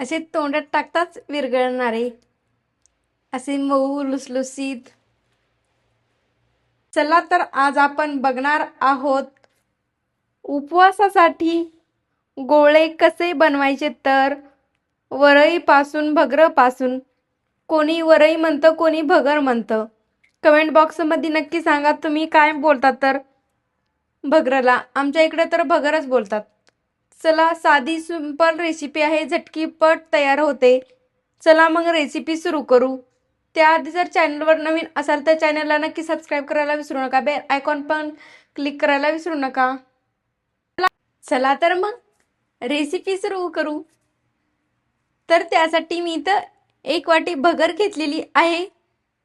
असे तोंडात टाकताच विरघळणारे, असे मऊ लुसलुसीत. चला तर आज आपण बघणार आहोत उपवासासाठी गोळे कसे बनवायचे. तर वरईपासून भगरपासून, कोणी वरई म्हणतं कोणी भगर म्हणतं. कमेंट बॉक्समध्ये नक्की सांगा तुम्ही काय बोलतात. तर भगरला, आमच्या इकडे तर भगरच बोलतात. चला, साधी सिंपल रेसिपी आहे, झटकीपट तयार होते. चला मग रेसिपी सुरू करू. त्याआधी जर चॅनलवर नवीन असाल तर चॅनलला नक्की सबस्क्राईब करायला विसरू नका. बेल आयकॉन पण क्लिक करायला विसरू नका. चला तर मग रेसिपी सुरू करू. तर त्यासाठी मी इथं 1 वाटी भगर घेतलेली आहे,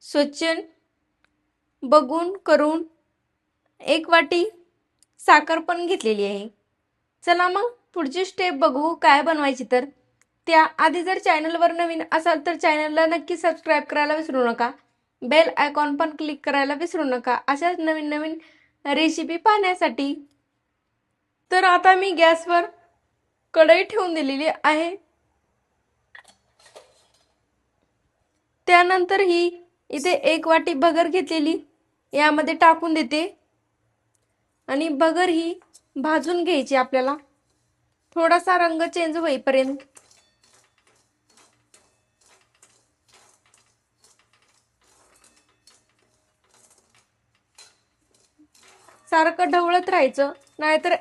स्वच्छ बघून करून. 1 वाटी साखर पण घेतलेली आहे. चला मग पुढची स्टेप बघू काय बनवायची. तर त्याआधी जर चॅनलवर नवीन असाल तर चॅनलला नक्की सबस्क्राईब करायला विसरू नका. बेल आयकॉन पण क्लिक करायला विसरू नका अशाच नवीन नवीन रेसिपी पाहण्यासाठी. तर आता मी गॅसवर कढई ठेवून दिलेली आहे. त्यानंतर ही इथे 1 वाटी भगर घेतलेली यामध्ये टाकून देते आणि भगर ही भाजून घ्यायची आपल्याला, थोडासा रंग चेंज होईपर्यंत. सारखं ढवळत राहायचं, नाहीतर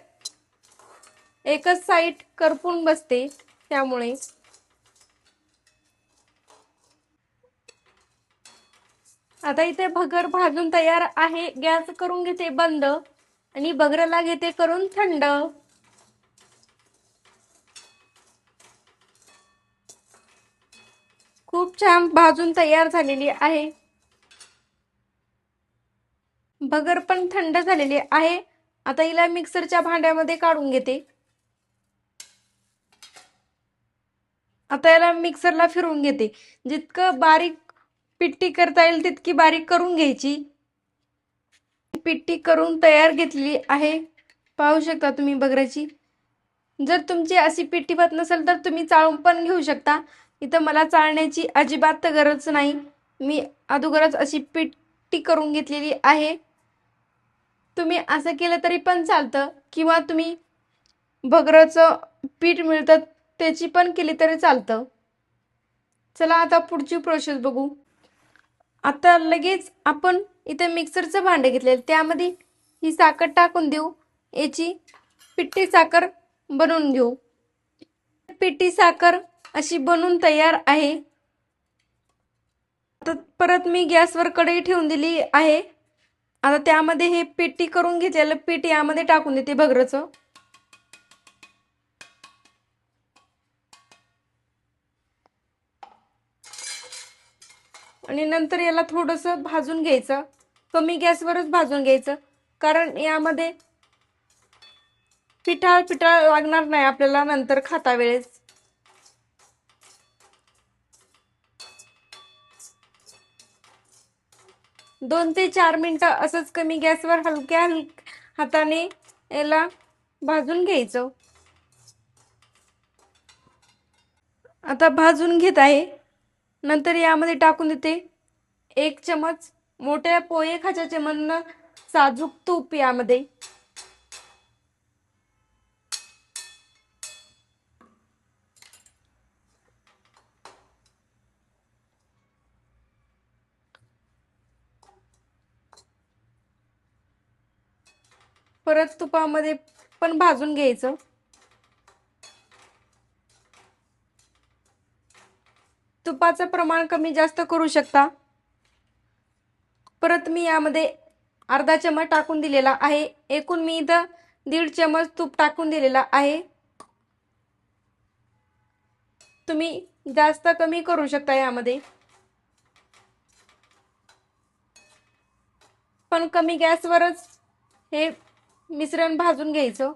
एकच साईड करपून बसते. त्यामुळे आता इथे भगर भाजून तयार आहे. गॅस करून घेते बंद आणि भगरला घेते करून थंड. खूप छान भाजून तयार झालेली आहे. भगर पण थंड झालेली आहे. आता हिला मिक्सरच्या भांड्यामध्ये काढून घेते. आता याला मिक्सरला फिरवून घेते. जितकं बारीक पिट्टी करता येईल तितकी बारीक करून घ्यायची. पिट्टी करून तयार घेतली आहे, पाहू शकता तुम्ही भगराची. जर तुमची अशी पिट्टी होत नसेल तर तुम्ही चाळून पण घेऊ शकता. इथं मला चाळण्याची अजिबात गरज नाही, मी अगोदरच अशी पिट्टी करून घेतलेली आहे. तुम्ही असं केलं तरी पण चालतं, किंवा तुम्ही भगराचं पीठ मिळतं त्याची पण केली तरी चालतं. चला आता पुढची प्रोसेस बघू. आता लगेच आपण इथे मिक्सरचं भांडे घेतलेलं त्यामध्ये ही साखर टाकून देऊ. याची पिठी साखर बनवून घेऊ. पिठी साखर अशी बनवून तयार आहे. आता परत मी गॅसवर कढई ठेवून दिली आहे. आता त्यामध्ये हे पिठी करून घेतलेलं पीठ यामध्ये टाकून देते भगरचं. आणि नंतर याला थोडंसं भाजून घ्यायचं. कमी गॅसवरच भाजून घ्यायचं, कारण यामध्ये पिठाळ पिठाळ लागणार नाही आपल्याला नंतर खाता वेळेस. 2 ते 4 मिनिटं असंच कमी गॅसवर हलक्या हाताने याला भाजून घ्यायचं. आता भाजून घेत आहे. नंतर यामध्ये टाकून देते 1 चमच मोठ्या पोहे खाच्या चमचनं साजूक तूप यामध्ये. परत तुपामध्ये पण भाजून घ्यायचं. तुपाचं प्रमाण कमी जास्त करू शकता. परत मी यामध्ये अर्धा चमच टाकून दिलेला आहे. एकूण मी इथं 1.5 चमच तूप टाकून दिलेला आहे. तुम्ही जास्त कमी करू शकता यामध्ये, पण कमी गॅसवरच हे मिश्रण भाजून घ्यायचं.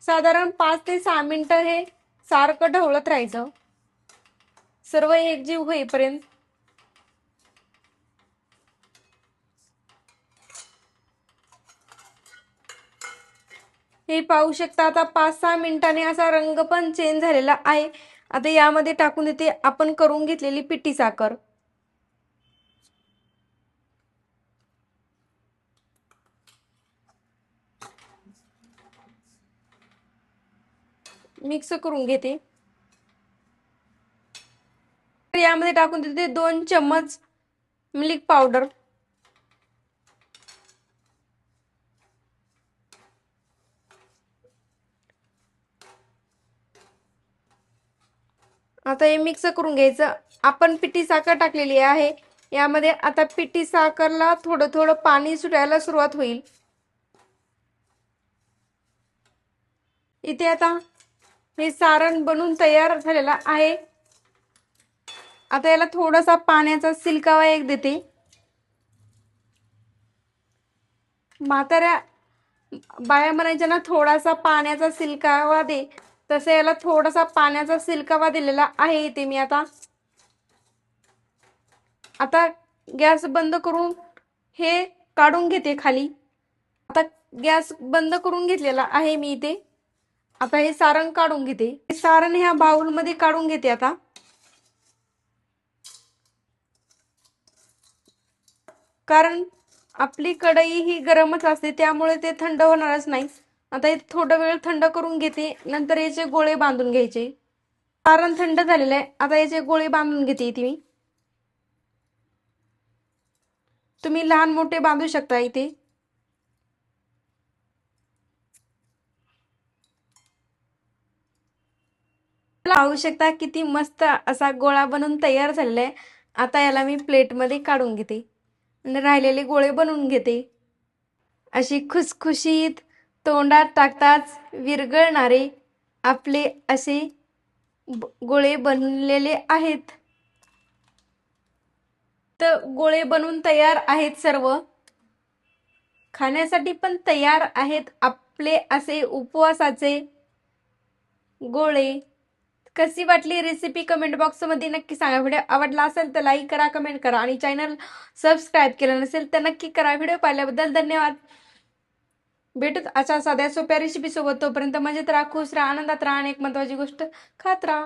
साधारण 5 ते 6 मिनिटं हे सारखं ढवळत राहायचं, सर्व एकजीव होईपर्यंत. हे पाहू शकता आता 5-6 मिनिटांनी असा रंग पण चेंज झालेला आहे. आता यामध्ये टाकून देते आपण करून घेतलेली पिठी साखर. मिक्स करून घेते. यामध्ये टाकून देते 2 चम्मच मिल्क पावडर. आता हे मिक्स करून घ्यायचं. आपण पिठी साखर टाकलेली आहे. यामध्ये आता पिठी साखरला थोडं थोडं पाणी सुटायला सुरुवात होईल. इथे आता हे सारण बनून तयार झालेलं आहे. आता याला थोडासा पाण्याचा शिलकावा एक देते. म्हाताऱ्या बाया म्हणायच्या ना, थोडासा पाण्याचा शिलकावा दे, तसं याला थोडासा पाण्याचा शिलकावा दिलेला आहे इथे मी. आता गॅस बंद करून हे काढून घेते खाली. आता गॅस बंद करून घेतलेला आहे मी इथे. आता हे सारण काढून घेते. हे सारण ह्या बाउल मध्ये काढून घेते आता. कारण आपली कढई ही गरमच असते, त्यामुळे ते थंड होणारच नाही. आता हे थोडा वेळ थंड करून घेते, नंतर याचे गोळे बांधून घ्यायचे. सारण थंड झालेलं आहे. आता याचे गोळे बांधून घेते इथे मी. तुम्ही लहान मोठे बांधू शकता इथे. पाहू शकता किती मस्त असा गोळा बनून तयार झालेला आहे. आता याला मी प्लेटमध्ये काढून घेते आणि राहिलेले गोळे बनवून घेते. अशी खुसखुशीत, तोंडात टाकताच विरघळणारे आपले असे गोळे बनलेले आहेत. तर गोळे बनवून तयार आहेत सर्व. खाण्यासाठी पण तयार आहेत आपले असे उपवासाचे गोळे. कशी वाटली रेसिपी कमेंट बॉक्समध्ये नक्की सांगा. व्हिडिओ आवडला असेल तर लाईक करा, कमेंट करा आणि चॅनल सबस्क्राईब केलं नसेल तर नक्की करा. व्हिडिओ पाहिल्याबद्दल धन्यवाद. भेटूत अशा साध्या सोप्या रेसिपी सोबत. तोपर्यंत मजेत राहा, खुश राहा, आनंदात राहा आणि एक महत्त्वाची गोष्ट खात राहा.